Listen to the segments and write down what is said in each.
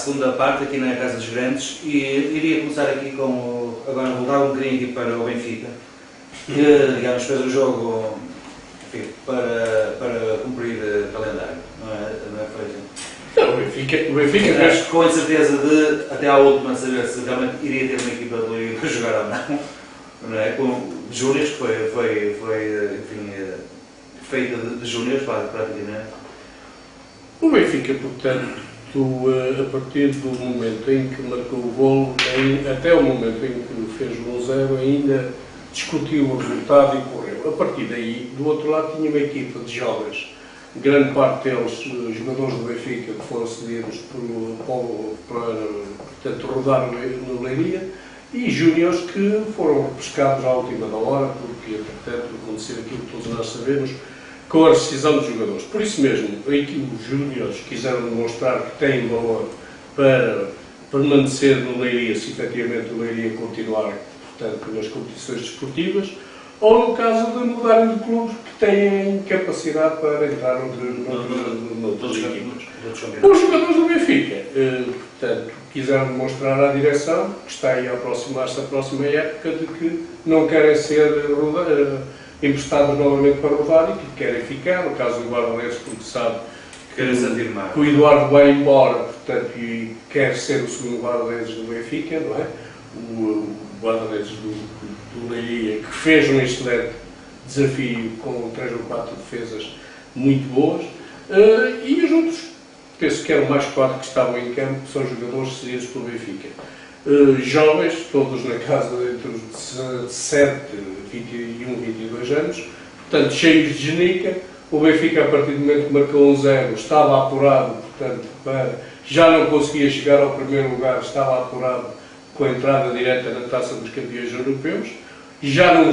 segunda parte aqui na Casa dos Grandes e iria começar aqui com agora voltar um bocadinho aqui para o Benfica, que digamos fez o jogo, enfim, para cumprir calendário, não é Freire? Não, o Benfica mas com a incerteza de até à última saber se realmente iria ter uma equipa de Liga para jogar ou não é? Com Júniors, que foi enfim, feita de Júniors praticamente. O Benfica, portanto, a partir do momento em que marcou o golo, até o momento em que fez o 1-0, ainda discutiu o resultado e correu. A partir daí, do outro lado, tinha uma equipa de jovens, grande parte deles jogadores do Benfica que foram cedidos para rodar no Leiria, e júniores que foram pescados à última da hora, porque, entretanto, aconteceu aquilo que todos nós sabemos, com a rescisão dos jogadores. Por isso mesmo, em que os júniores quiseram demonstrar que têm valor para permanecer no Leiria, se efetivamente o Leiria continuar, portanto, nas competições desportivas, ou no caso de mudarem de clubes que têm capacidade para entrar noutras equipas. Os jogadores do Benfica, portanto, quiseram demonstrar à direção, que está aí a aproximar-se da próxima época, de que não querem ser emprestados novamente para rodar e que querem ficar. No caso do guarda-redes, porque sabe que o Eduardo vai embora, portanto, e quer ser o segundo guarda-redes do Benfica, não é? O guarda-redes do Leiria, que fez um excelente desafio com 3 ou 4 defesas muito boas, e os outros, penso que eram mais 4 que estavam em campo, que são jogadores cedidos pelo Benfica. Jovens, todos na casa entre os 17, 21, 22 anos, portanto, cheios de genica. O Benfica, a partir do momento que marcou 1-0, estava apurado, portanto, já não conseguia chegar ao primeiro lugar, estava apurado com a entrada direta na Taça dos Campeões Europeus. Já não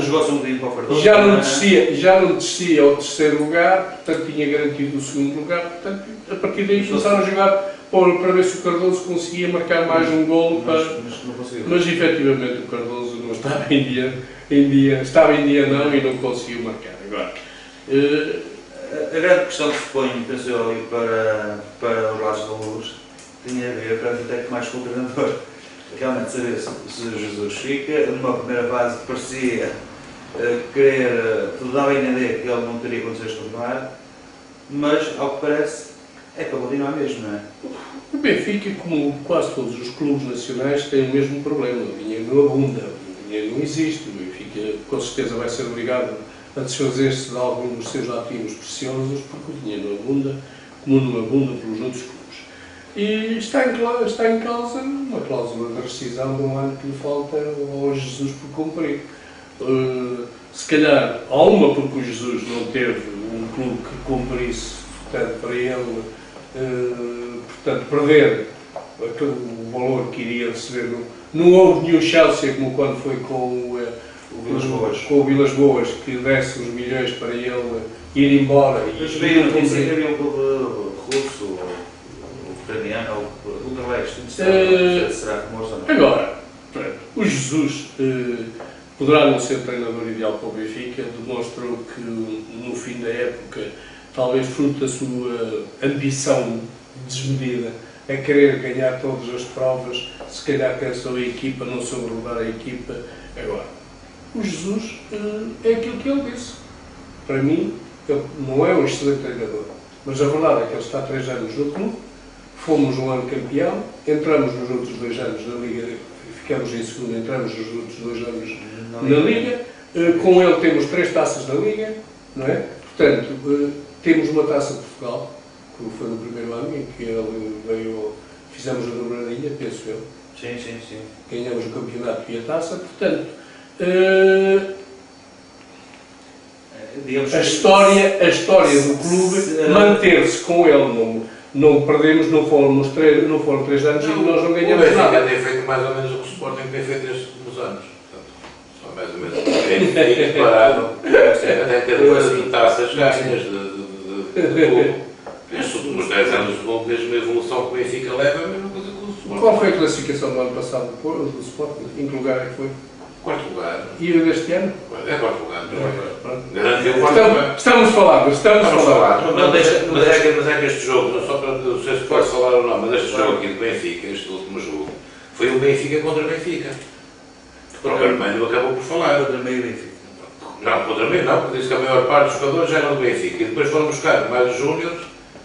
descia ao terceiro lugar, portanto, tinha garantido o segundo lugar, portanto, a partir daí começaram a jogar para ver se o Cardoso conseguia marcar mais um golo, mas efetivamente o Cardoso não estava em dia, estava em dia não, e não conseguiu marcar. Agora, a grande questão que se põe, penso eu, ali para os lados da Luz, tinha a ver, até que mais com o treinador, realmente saber se Jesus fica. Numa primeira fase parecia querer, tudo dava a entender que ele não teria condições de continuar, mas, ao que parece, é para continuar mesmo, não é? O Benfica, como quase todos os clubes nacionais, tem o mesmo problema. O dinheiro não abunda, o dinheiro não existe. O Benfica, com certeza, vai ser obrigado a desfazer-se de alguns dos seus ativos preciosos, porque o dinheiro não abunda, como não abunda pelos outros clubes. E está em causa uma cláusula de rescisão de um ano que lhe falta ao Jesus por cumprir. Se calhar, há uma porque o Jesus não teve um clube que cumprisse, portanto, para ele, portanto, perder o valor que iria receber. Não houve nenhum Chelsea como quando foi com o Vilas Boas, que desse os milhões para ele ir embora. Mas havia um clube russo, ucraniano, ou ultraleste, será que mostra? Agora, o Jesus poderá não ser treinador ideal para o Benfica, demonstrou que no fim da época, talvez fruto da sua ambição desmedida, a querer ganhar todas as provas, se calhar pensou a equipa, não soube rodar a equipa. Agora, o Jesus é aquilo que ele disse. Para mim, ele não é um excelente treinador, mas a verdade é que ele está há 3 anos no clube, fomos um ano campeão, entramos nos outros 2 anos na Liga, ficamos em segundo, entramos nos outros 2 anos na Liga, com ele temos 3 taças da Liga, não é? Portanto, temos uma taça de Portugal, que foi no primeiro ano, em que ele veio, fizemos a dobradinha, penso eu. Sim. Ganhamos o campeonato e a taça, portanto, a história do clube manteve-se com ele, não perdemos, não foram 3 anos e nós não ganhamos nada. O Benfica tem feito mais ou menos o que o Sporting tem feito nestes últimos anos. Portanto, só mais ou menos bem preparado, até ter 2 taças ganhas de clube. Nestes últimos 10 anos, mesmo a evolução que o Benfica leva, é a mesma coisa que o Sporting. Qual foi a classificação do ano passado do Sporting? Em que lugar é que foi? Quarto lugar. E o deste ano? É quarto lugar. Pronto. Garantiu o quarto lugar. Estamos falados. Mas é que este jogo, só para não sei se posso falar ou não, mas este jogo aqui do Benfica, este último jogo, foi o Benfica contra o Benfica. O Carvalho acabou por falar. Contra meio Benfica. Não, contra mim não, porque disse que a maior parte dos jogadores eram do Benfica. E depois foram buscar mais os Júniors,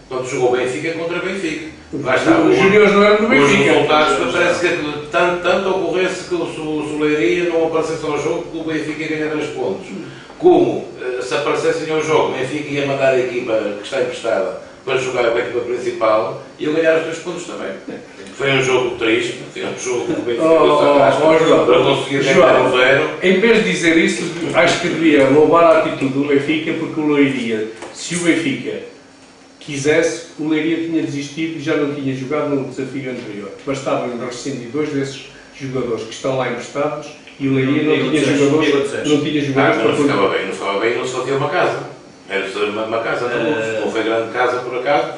quando jogou Benfica contra Benfica. Lá está, Os Júniors não eram do os Benfica. resultados, parece que tanto ocorresse que o Leiria não aparecesse ao jogo que o Benfica ia ganhar 3 pontos. Como, se aparecessem ao jogo, o Benfica ia mandar a equipa que está emprestada para jogar com a equipa principal e ia ganhar os 3 pontos também. Foi um jogo triste, foi um jogo que o Benfica para conseguir ganhar um 0. Em vez de dizer isso, acho que devia louvar a atitude do Benfica, porque o Leiria, se o Benfica quisesse, o Leiria tinha desistido e já não tinha jogado no desafio anterior. Bastava rescindir 2 desses jogadores que estão lá emprestados e o Leiria não tinha jogadores para não ficava bem, não se fazia uma casa. Era uma casa, não foi grande casa por acaso,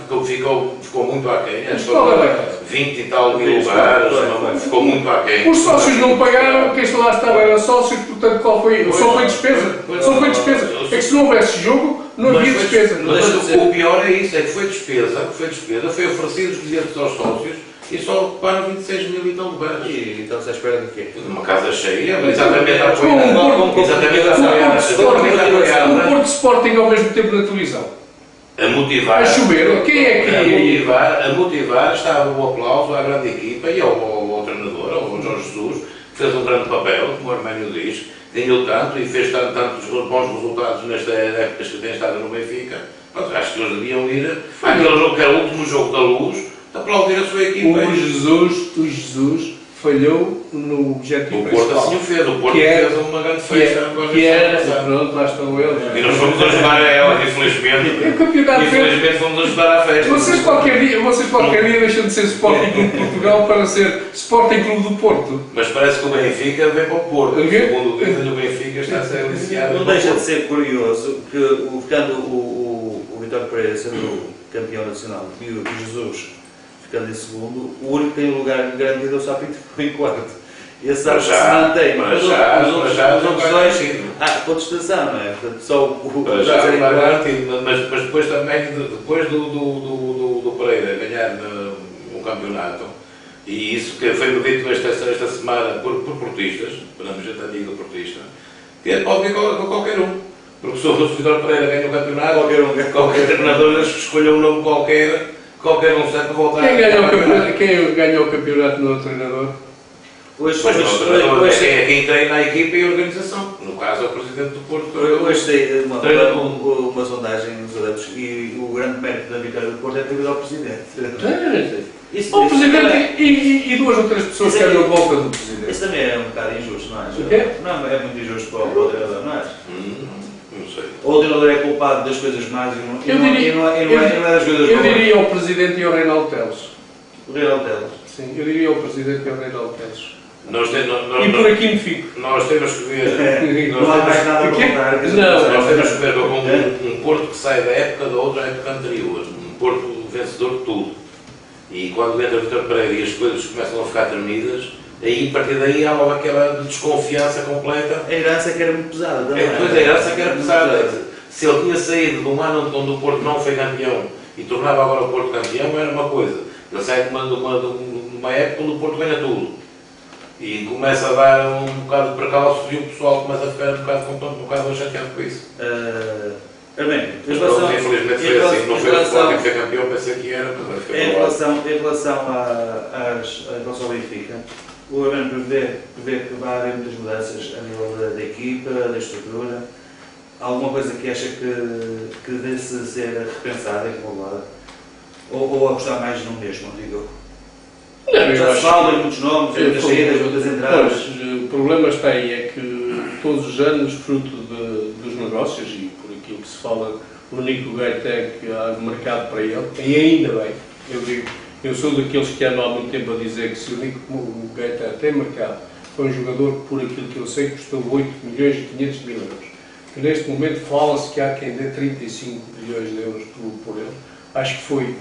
ficou muito aquém. Qual era a casa? 20 e tal mil lugares, ficou muito aquém. Os sócios não pagaram, quem lá estava era sócios, portanto só foi despesa. Só foi despesa. É que se não houvesse jogo, não havia despesa. O pior é isso, é que foi despesa, foi oferecido os bilhetes aos sócios e só ocuparam 26 mil e tal lugares. E então se à espera de quê? Uma casa cheia, exatamente a apoiar. Exatamente a apoiar. O Porto Sporting ao mesmo tempo na televisão. A motivar. A chover, quem é que a motivar estava o aplauso à grande equipa e ao treinador, ao Jorge Jesus, que fez um grande papel, como o Arménio diz, ganhou tanto e fez tantos bons resultados nestas épocas que tem estado no Benfica. Mas acho que eles deviam ir àquele jogo que era o último jogo da Luz, aplaudir a sua equipa. O Jesus falhou no objetivo principal. O Porto assim o fez, o Porto fez uma grande festa. Pronto, lá estão eles. E nós fomos ajudar a ela, infelizmente. Infelizmente fomos ajudar à festa. Vocês qualquer dia deixam de ser Sporting Clube de Portugal para ser Sporting Clube do Porto. Mas parece que o Benfica vem para o Porto. Segundo dizem, o Benfica está a ser aliciado. Não deixa de ser curioso que, ficando o Vítor Pereira sendo campeão nacional e o Jesus ficando em segundo, o único que tem um lugar garantido é o Sapinto, que ficou em quarto. Esse acho que se mantém, mas os outros dois, com distância, não é? Portanto, só o mas depois também, depois do Pereira ganhar um campeonato, e isso que foi dito esta semana por portistas, para não gente amiga portista, que pode vir qualquer um. Porque se o Vítor Pereira ganha o campeonato, qualquer treinador escolha um nome qualquer um certo voltar. Quem ganhou o campeonato no treinador? Hoje é quem treina a equipa e a organização. No caso é o Presidente do Porto. Hoje tem uma sondagem nos adeptos e o grande mérito da vitória do Porto é devido ao Presidente. O Presidente e 2 ou 3 pessoas que andam à volta do Presidente. Isso também é um bocado injusto, não é? Não é muito injusto para o treinador, não é? Não sei. Ou o treinador é culpado das coisas más e não é das coisas boas. Eu diria ao Presidente e ao Reinaldo Teles. O Reinaldo Teles? Sim, eu diria ao Presidente e ao Reinaldo Teles. E por aqui me fico. Nós temos que ver. Não há mais nada a contar. Nós temos que ver com um Porto que sai da época da outra época anterior. Um Porto vencedor de tudo. E quando entra o Vítor Pereira e as coisas começam a ficar tremidas, aí, a partir daí há logo aquela desconfiança completa. A herança que era muito pesada também. Depois a herança que era pesada. Se ele tinha saído de um ano onde o Porto não foi campeão e tornava agora o Porto campeão, era uma coisa. Ele sai de uma época onde o Porto ganha tudo. E começa a dar um bocado de precalço e o pessoal começa a ficar um bocado chateado com isso. Infelizmente foi assim, não foi o Sporting que foi campeão, pensei que era, mas em relação ao Benfica, o Armando prevê que vai haver muitas mudanças a nível da equipa, da estrutura. Alguma coisa que acha que deve ser repensada e renovada? Ou apostar mais no mesmo, digo eu? Já se fala de muitos nomes, muitas saídas, muitas entradas. O problema está aí, é que todos os anos, fruto dos negócios e por aquilo que se fala, o Nico Gaeta que há mercado para ele, e ainda bem, eu sou daqueles que andam há muito tempo a dizer que se o Nico Gaeta tem mercado, foi um jogador que, por aquilo que eu sei, custou 8 milhões e 500 mil euros. Que neste momento fala-se que há quem dê 35 milhões de euros por ele. Acho que foi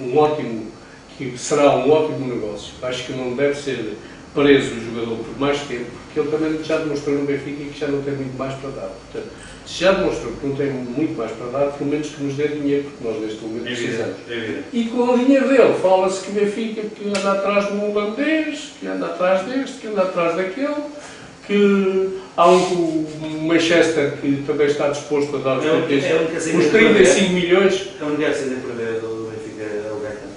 que será um ótimo negócio. Acho que não deve ser preso o jogador por mais tempo, porque ele também já demonstrou no Benfica que já não tem muito mais para dar. Portanto, se já demonstrou que não tem muito mais para dar, pelo menos que nos dê dinheiro, porque nós neste momento precisamos. E com o dinheiro dele, fala-se que o Benfica que anda atrás do holandês, que anda atrás deste, que anda atrás daquele, que há um Manchester que também está disposto a dar os 35 milhões. É um negócio de perder do Benfica é o Gaeta.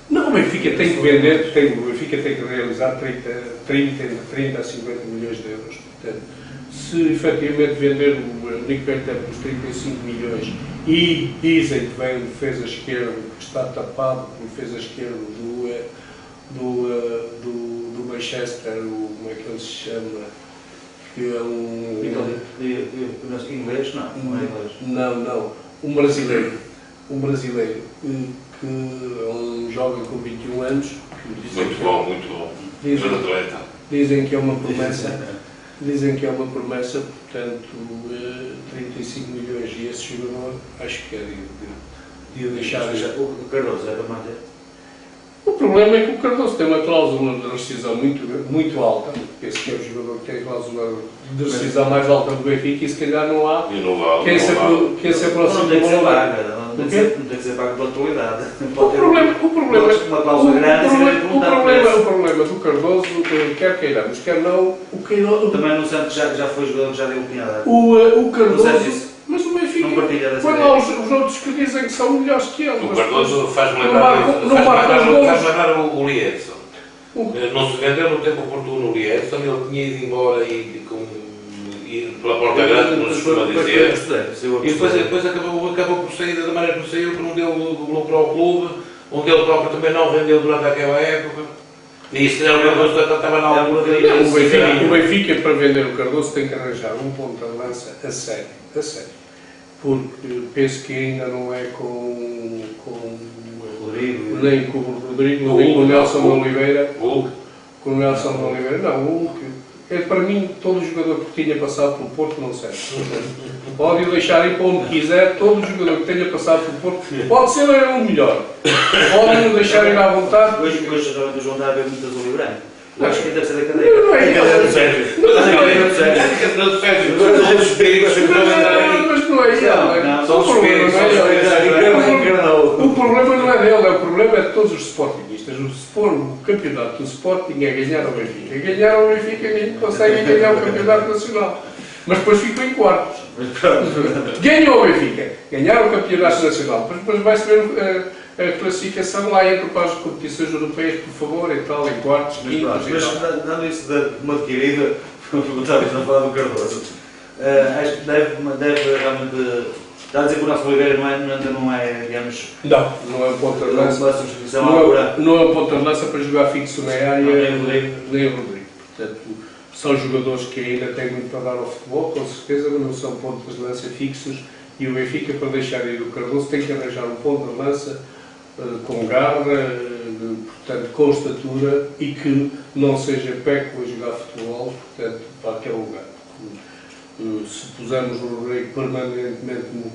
Não, o Benfica tem que vender, o Benfica tem que realizar 30 a 50 milhões de euros. Portanto, se efetivamente vender o Nico Gaeta por 35 milhões e dizem que vem um defesa esquerdo que está tapado pelo defesa esquerdo do Manchester, como é que ele se chama? Que é um... Inglês? Não é inglês. Não. Um brasileiro. Que é um jovem com 21 anos. Muito bom. Dizem que é uma promessa. Portanto, 35 milhões e esse jogador, acho que é de deixar... O Cardoso é para manter? O problema é que o Cardoso tem uma cláusula de rescisão muito alta. Penso que é o jogador que tem a cláusula de rescisão mais alta do Benfica e se calhar não há quem se aproxime do valor. Não tem que ser paga pela atualidade. O problema do Cardoso, quer queiramos, quer não, também não sente que já foi jogador que já deu opinião. O Cardoso, mas o Benfica, põe lá os outros que dizem que são melhores que ele. O Cardoso faz-me lembrar o Liedson. Não se vendeu no tempo oportuno o Liedson, ele tinha ido embora e pela porta grande, como se costuma dizer. E depois acabou por sair da maneira como saiu, que não deu lucro ao clube, onde ele próprio também não vendeu durante aquela época. E se calhar o Cardoso estava na altura de... O Benfica, para vender o Cardoso, tem que arranjar um ponto de lança a sério. Porque penso que ainda não é com nem com o Rodrigo, nem com o Nelson Oliveira. Com o Nelson Oliveira, não. Para mim, todo jogador que tenha passado pelo Porto não serve. Pode o deixar ir para onde quiser, todo jogador que tenha passado pelo Porto, pode ser o melhor. Pode o deixar ir à vontade. Hoje o João está a ver muito azul e branco. Eu acho que deve ser da cadeia. Não é isso. Mas não é isso. O problema não é dele, o problema é de todos os sportinguistas. O campeonato do Sporting é ganhar ao Benfica. Ganhar ao Benfica conseguem ganhar o campeonato nacional. Mas depois ficam em quartos. Ganham ao Benfica. Ganhar o campeonato nacional. Mas depois vai-se ver a classificação lá entre para as competições europeias, por favor, e tal, em quartos, quintos e tal. Mas dando isso de uma adquirida, estavas a falar do Cardoso, acho que deve realmente... Está a dizer que o nosso Oliveira não é, digamos... Não é um ponto de lança. Uma substituição à altura. Não é um ponto de lança para jogar fixo na área, nem o Rodrigo. Portanto, são jogadores que ainda têm muito para dar ao futebol, com certeza, mas não são pontos de lança fixos. E o Benfica, para deixar ir o Cardoso, tem que arranjar um ponto de lança com garra, portanto, com estatura e que não seja péculo a jogar futebol, portanto, para aquele lugar. Se pusermos o Rodrigo permanentemente no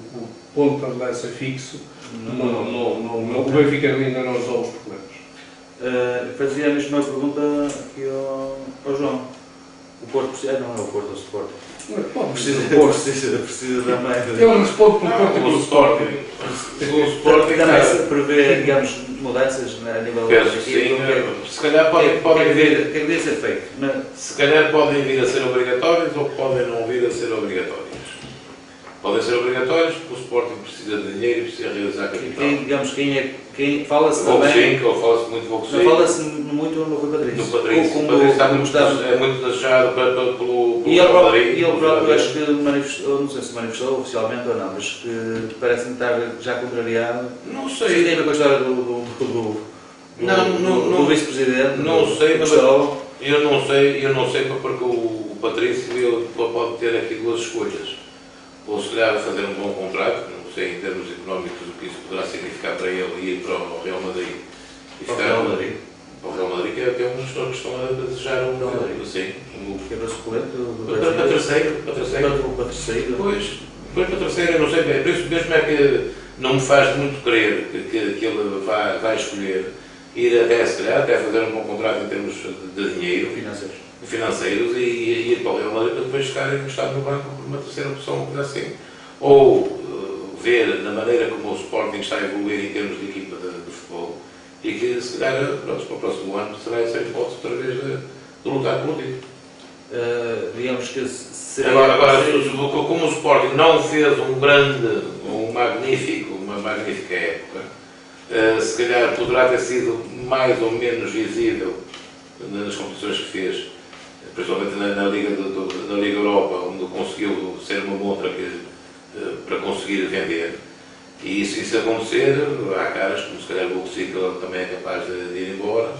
ponto de lança fixo, o Benfica ainda não resolve os problemas. Fazia a mesma pergunta aqui ao João. O Porto precisa... Não é o Porto, é o Sporting. Precisa também. Ele responde pelo Porto e pelo Sporting. O Sporting também prevê, digamos, mudanças a nível de... Se calhar podem vir... O que devia ser feito? Se calhar podem vir a ser obrigatórios ou podem não vir a ser obrigatórios. Podem ser obrigatórios porque o Sporting precisa de dinheiro e precisa realizar capital. Quem fala-se também... Ou fala-se muito Volkswagen. Fala-se muito no Rui Patrício. No Patrício. O Patrício é muito desejado pelo Madrid. E ele próprio acho que manifestou, não sei se manifestou oficialmente ou não, mas que parece-me estar já contrariado. Não sei. Tem a ver com a história do vice-presidente. Não sei, mas eu não sei porque o Patrício ele pode ter aqui duas escolhas. Ou se calhar fazer um bom contrato, não sei em termos económicos o que isso poderá significar para ele ir para o Real Madrid. Para o Real Madrid? Para o Real Madrid, que é um gestor que estão a desejar um Madrid. Sim. Que é para suplente? Para terceiro. Pois, para terceiro eu não sei bem. Por isso mesmo é que não me faz muito crer que ele vai escolher. ir até, se calhar, até fazer um bom contrato em termos de dinheiro, financeiros e ir para o Real Madrid para depois ficar encostado no banco por uma terceira opção, uma coisa assim. Ou ver na maneira como o Sporting está a evoluir em termos de equipa de futebol e que, se calhar, para o próximo ano será essa hipótese outra vez de lutar pelo título. Digamos que seria... Agora, como o Sporting não fez uma magnífica época, se calhar poderá ter sido mais ou menos visível nas competições que fez, principalmente na Liga Europa, onde conseguiu ser uma montra para conseguir vender. E se acontecer, há caras como se calhar o Lucicla também é capaz de ir embora,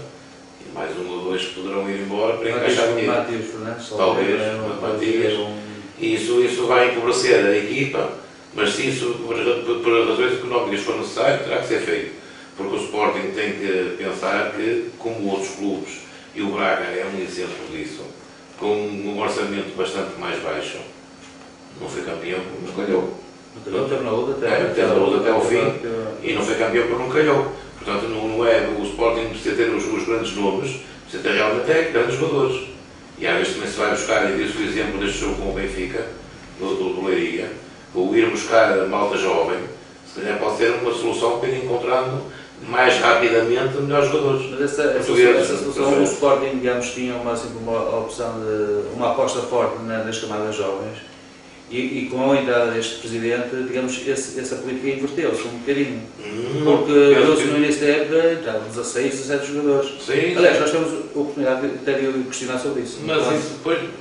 e mais um ou dois que poderão ir embora para encaixar dinheiro. Matheus Fernandes, talvez, Matias. E isso vai empobrecer a equipa, mas se isso, por razões económicas, for necessário, terá que ser feito. Porque o Sporting tem que pensar que, como outros clubes, e o Braga é um exemplo disso, com um orçamento bastante mais baixo, não foi campeão porque não calhou. Teve na luta até ao fim e não foi campeão porque não calhou. Portanto, não é o Sporting precisa ter os grandes nomes, precisa ter realmente grandes jogadores. E às vezes também se vai buscar, e disse o exemplo deste jogo com o Benfica, do Leiria, ou ir buscar a malta jovem, se calhar pode ser uma solução para ir encontrando mais rapidamente melhores jogadores. Mas essa solução, o Sporting, digamos, tinha sempre uma opção de uma aposta forte nas camadas jovens e com a entrada deste presidente, digamos, essa política inverteu-se um bocadinho. Porque no início da época entravam 16, 17 jogadores. Sim. Aliás, nós temos a oportunidade de ter de questionar sobre isso.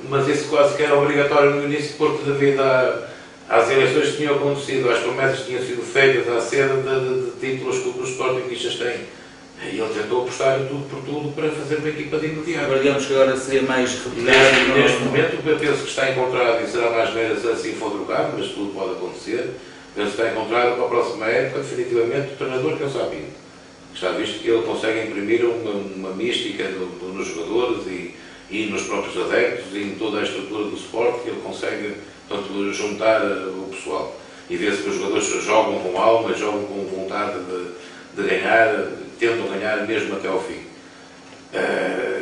Mas isso quase que era obrigatório no início, porque devido às eleições que tinham acontecido, às promessas que tinham sido feitas à cedo de títulos que os sportinguistas têm. E ele tentou apostar tudo por tudo para fazer uma equipa de imediato. Agora, digamos que agora seria mais replicado. Neste momento, eu penso que está encontrado, e será mais velho se assim for trocado, mas tudo pode acontecer. Penso que está encontrado para a próxima época, definitivamente, o treinador que é o Sapinto. Está visto que ele consegue imprimir uma mística nos jogadores e nos próprios adeptos e em toda a estrutura do Sport, que ele consegue, portanto, juntar o pessoal. E vê-se que os jogadores jogam com alma, jogam com vontade de ganhar, tentam ganhar mesmo até ao fim.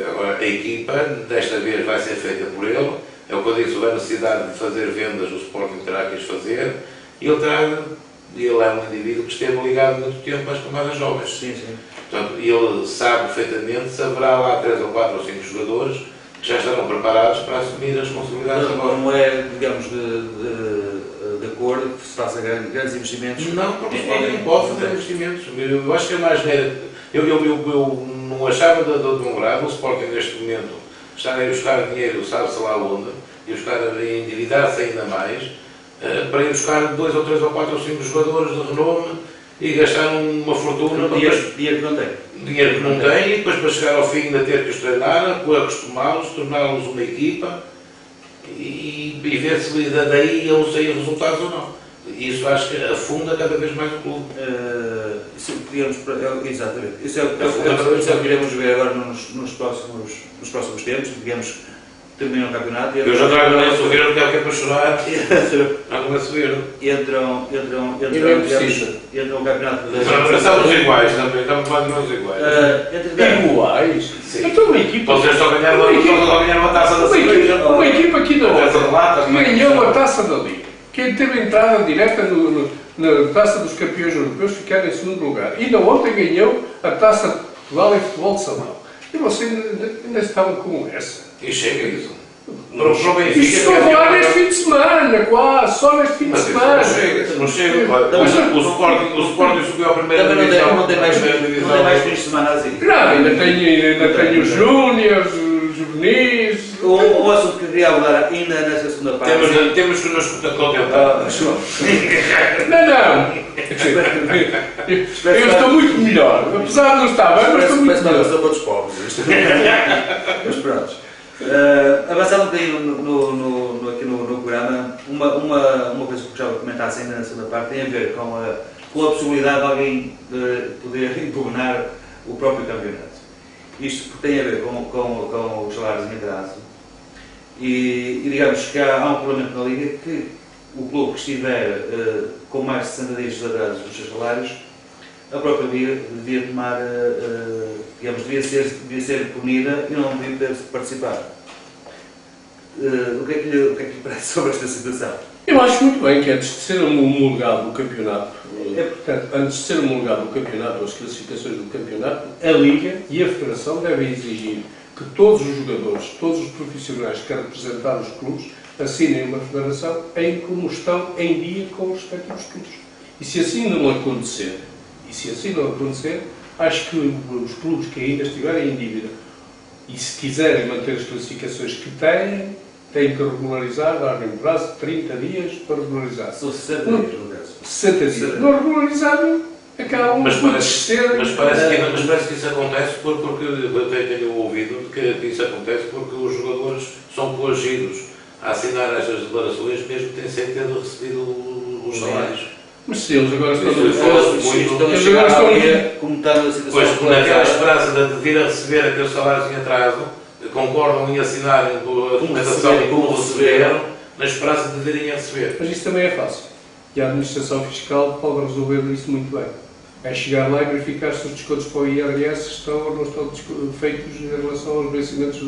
Agora, a equipa, desta vez, vai ser feita por ele. É o que eu disse, houve a necessidade de fazer vendas, o Sporting terá que as fazer. E ele é um indivíduo que esteve ligado muito tempo às camadas jovens. Sim, sim. Portanto, ele sabe perfeitamente se haverá lá 3 ou 4 ou 5 jogadores que já estarão preparados para assumir as responsabilidades agora. Não é, digamos, de acordo que se faça grandes investimentos. Não, porque o Sporting pode fazer investimentos. Eu acho que é mais geneira. Eu não achava de um grado o Sporting neste momento estar a ir buscar dinheiro, sabe-se lá onde, e buscar a endividar-se ainda mais, para ir buscar 2 ou 3 ou 4 ou 5 jogadores de renome e gastar uma fortuna. Dinheiro que não tem. Dinheiro que não tem, e depois para chegar ao fim ainda ter que os treinar, acostumá-los, torná-los uma equipa e ver se daí iam sair resultados ou não. Isso acho que afunda cada vez mais o clube. Exatamente. Isso é o que iremos ver agora nos próximos tempos. Digamos, termina o campeonato. Eu já trago a lenço verde, que é o que é para chorar. Trago o lenço verde. Entram o campeonato Mas estamos iguais também, estamos mais ou menos iguais. Iguais? Sim. Então uma equipa... Vocês só ganharam uma taça da Liga. Uma equipa aqui da outra ganhou a taça da Liga. Quem teve entrada direta na Taça dos Campeões Europeus ficaram em segundo lugar. Ainda ontem ganhou a Taça de Portugal em futebol de salão. E vocês ainda estavam com essa. E chega isso. Para o Benfica... Isto só lá neste fim de semana, quase. Só neste fim de semana. Não chega. O Sporting subiu à primeira divisão. Não tem mais fins de semana assim. Não, ainda tenho os Júniors, os juvenis... Um assunto que queria abordar ainda nessa segunda parte. Temos que nos contentar. Não. Eu estou muito melhor. Apesar de não estar bem, mas estou muito melhor. Parece uma pobres. Mas pronto. Avançando um bocadinho aqui no programa, uma coisa que gostava de comentar ainda na segunda parte tem a ver com a possibilidade de alguém poder impugnar o próprio campeonato. Isto tem a ver com os salários em atraso. E digamos que há um regulamento na Liga que o clube que estiver com mais de 60 dias de atraso nos seus salários, a própria Liga devia tomar digamos, devia ser punida e não devia ter participado. O que é que lhe parece sobre esta situação? Eu acho muito bem que antes de ser homologado o campeonato, portanto, antes de ser homologado o campeonato ou as classificações do campeonato, a Liga e a Federação devem exigir que todos os jogadores, todos os profissionais que querem representar os clubes, assinem uma federação em como estão em dia com os respectivos clubes. E se assim não acontecer, acho que os clubes que ainda estiverem em dívida e se quiserem manter as classificações que têm que regularizar, dar-lhe um prazo de 30 dias para regularizar. São 60 dias, no caso. 60 dias. Não regularizado, acabam por descer. Mas parece que isso acontece porque eu tenho ouvido que isso acontece porque os jogadores são coagidos a assinar estas declarações mesmo que sem ter recebido os salários. Mas se eles agora estão como está na situação. Pois, naquela esperança de vir a receber aqueles salários em atraso, concordam em assinarem a documentação e como receberam, na esperança de virem a receber. Mas isso também é fácil. E a administração fiscal pode resolver isso muito bem. É chegar lá e verificar se os descontos para o IRS estão ou não estão feitos em relação aos vencimentos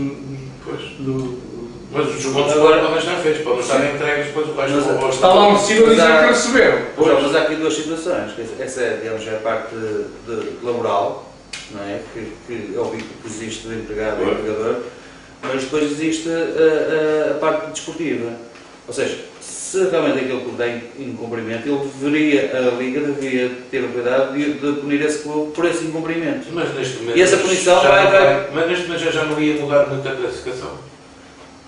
Mas os descontos agora podem estar feitos, podem estar entregues, depois o resto está lá um recibo a dizer que receberam. Mas há aqui duas situações. Essa é, digamos, a parte laboral, não é? Que é o vínculo que existe do empregado e do empregador, mas depois existe a parte desportiva. Ou seja, se realmente aquele clube tem incumprimento, a Liga deveria ter o cuidado de punir esse clube por esse incumprimento. Mas neste momento, e essa punição mas neste momento já não ia mudar muito a classificação.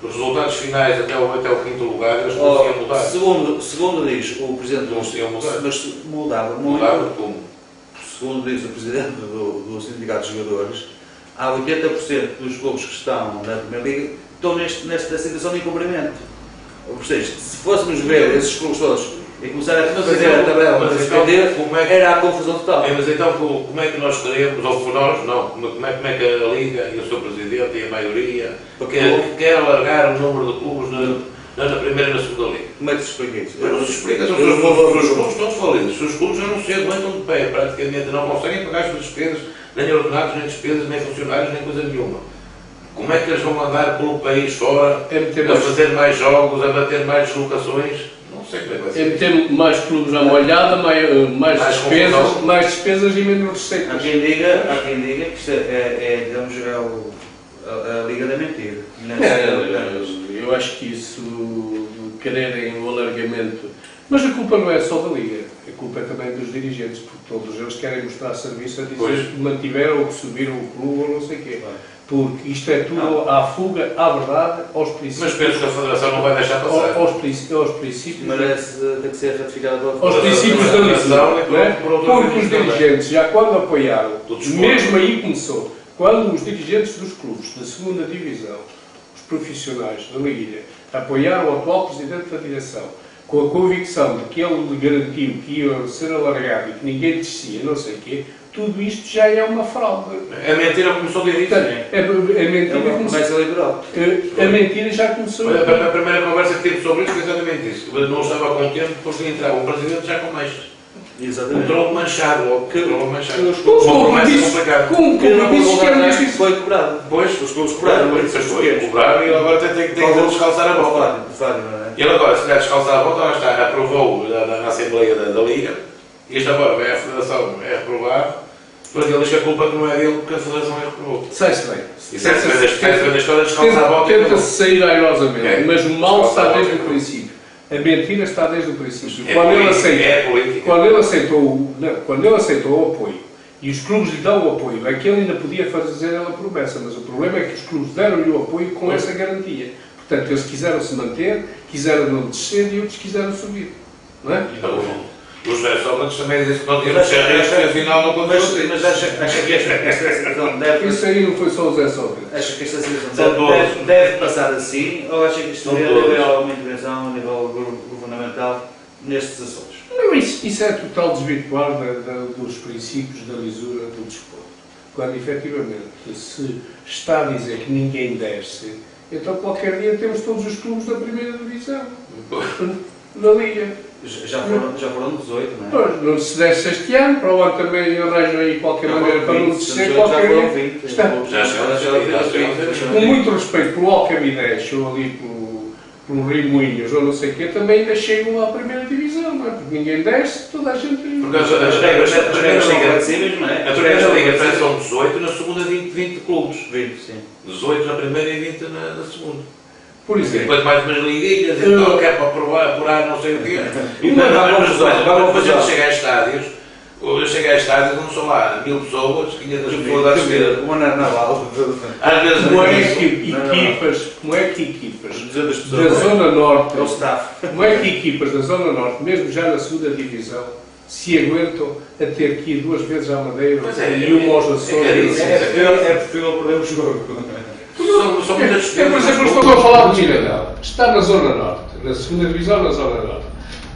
Os resultados finais até o 5º lugar, eles não iam mudar. Segundo diz o Presidente não se iam mudar. Mas mudava como? Segundo diz o Presidente do Sindicato de Jogadores, há 80% dos clubes que estão na Primeira Liga estão nesta situação de incumprimento. Ou seja, se fôssemos ver esses clubes todos e começar a fazer a tabela para defender, era a confusão total. Mas então, como é que nós queremos, ou nós, não, como é que a Liga e o seu Presidente e a maioria quer alargar o número de clubes na Primeira e na Segunda Liga? Como é que se explica isso? Não se explica, os clubes todos falidos. Os clubes já não se aguentam de pé, praticamente não conseguem pagar as suas despesas, nem ordenados, nem despesas, nem funcionários, nem coisa nenhuma. Como é que eles vão andar pelo país fora a fazer mais jogos, a bater mais deslocações? Não sei como é que vai ser. É meter mais clubes à molhada, mais despesas e menos receitas. Há quem diga que isto digamos, a Liga da Mentira. Eu acho que isso, quererem o alargamento. Mas a culpa não é só da Liga, a culpa é também dos dirigentes, porque todos eles querem mostrar serviço a dizer que mantiveram ou que subiram o clube ou não sei o quê. Porque isto é tudo à fuga, à verdade, aos princípios. Mas penso que a Federação não vai deixar passar. Aos princípios. Merece ter que ser ratificado aos princípios da liga. Porque os dirigentes, já quando apoiaram, mesmo aí começou, quando os dirigentes dos clubes da segunda divisão, os profissionais da Liga, apoiaram o atual presidente da direção, com a convicção de que ele lhe garantiu que ia ser alargado e que ninguém descia, não sei o quê, tudo isto já é uma fraude. A mentira começou de início. A mentira já começou. A primeira conversa que tive sobre isso foi exatamente isso. Eu não estava contente porque entrava um presidente já com manchas. Exatamente. Um trono manchado. Uma promessa complicada. Com compromissos que eram isso foi cobrado. Pois, os clubes cobraram. Cobraram e ele agora tem que descalçar a volta. Ele agora, se calhar descalçar a volta, lá está, aprovou na Assembleia da Liga. E isto agora vai à Federação aprovar. Depois ele diz que a culpa não é dele porque a Federação reprovou. Sai-se bem. E sai-se bem da história, descalçar a volta. Tenta-se sair airosamente, mas o mal está desde o princípio. A mentira está desde o princípio. Quando ele aceitou o apoio e os clubes lhe dão o apoio, é que ele ainda podia fazer a promessa, mas o problema é que os clubes deram-lhe o apoio com essa garantia. Portanto, eles quiseram se manter, quiseram não descer e outros quiseram subir. Não é? Os restaurantes também dizem que não tinham que ser resto e afinal não aconteceu. Mas acha que esta situação deve... Isso aí não foi só o Zé Sócrates. Acha que esta situação deve passar assim ou acha que isto deve haver alguma intervenção a nível governamental nestes assuntos? Não, isso é total desvirtuar dos princípios da lisura do desporto. Quando efetivamente se está a dizer que ninguém desce, então qualquer dia temos todos os clubes da primeira divisão, da Liga. Já foram 18, não é? Pois, não se desce este ano, para o ano também arranjam aí qualquer maneira para não descer Já qualquer foram dia. 20. Está. Com muito respeito pelo Alcabidez ou ali pelo Rimoinhos ou não sei o quê, também ainda chegam à primeira divisão, não é? Porque ninguém desce, toda a gente... Porque as regras As regras são flexíveis, não é? A primeira liga são 18, na segunda 20 clubes. 20, sim. 18 na primeira e 20 na segunda. Por E exemplo, depois mais umas liguinhas, então que é para apurar não sei o quê. E depois Mas eu chego a estádios, não são lá 1000 pessoas, 500 pessoas. Uma naval. Às vezes como é que equipas da Zona Norte, É o staff. como é que equipas da Zona Norte, mesmo já na segunda divisão, se aguentam a ter que ir 2 vezes à Madeira e uma aos Açores? É preferível perder o jogo. São muitas Por exemplo, estou a falar de Mirandela. Está na Zona Norte, na segunda divisão na Zona Norte.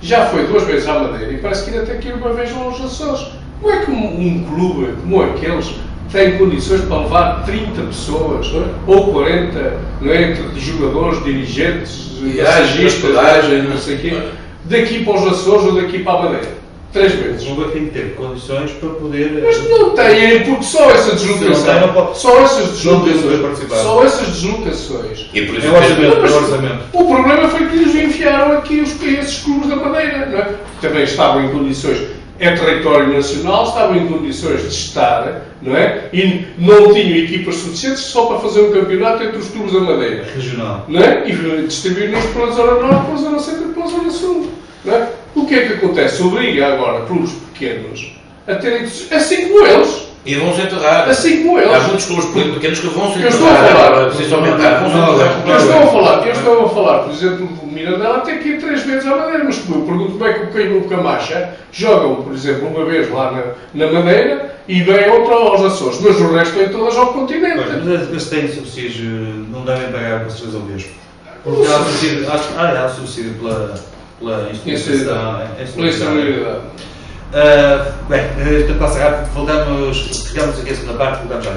Já foi 2 vezes à Madeira e parece que ainda tem que ir uma vez aos Açores. Como é que um clube como aqueles tem condições para levar 30 pessoas ou 40, não é, de jogadores, dirigentes, massagistas, não sei o quê, daqui para os Açores ou daqui para a Madeira? 3 vezes. O clube tem que ter condições para poder. Mas não têm, porque só essa deslocação. Só essas deslocações. E por É isso o orçamento, é o orçamento. O problema foi que lhes enfiaram aqui esses clubes da Madeira, não é? Também estavam em condições, é território nacional, estavam em condições de estar, não é? E não tinham equipas suficientes só para fazer um campeonato entre os clubes da Madeira, Regional. não é? E distribuíram-nos para a Zona Norte, para a Zona Centro e para a Zona Sul, não é? O que é que acontece? Obriga agora clubes pequenos a terem, assim como eles, E vão se enterrar. assim como eles. Há muitos clubes pequenos que vão se Eu enterrar. estou a falar. Preciso aumentar. Vão se enterrar. Eu estou a falar, por exemplo, do Mirandela tem que ir 3 vezes à Madeira, mas eu pergunto como é que o Coelho e o Camacha jogam, por exemplo, uma vez lá na Madeira e vem outra aos Açores, mas o resto é todas ao continente. Mas tem subsídio, não devem pagar para se resolver mesmo. Porque há subsídio pela instituição. Pela estabilidade. Bem, para passar rápido, ficamos aqui a segunda parte, voltamos já.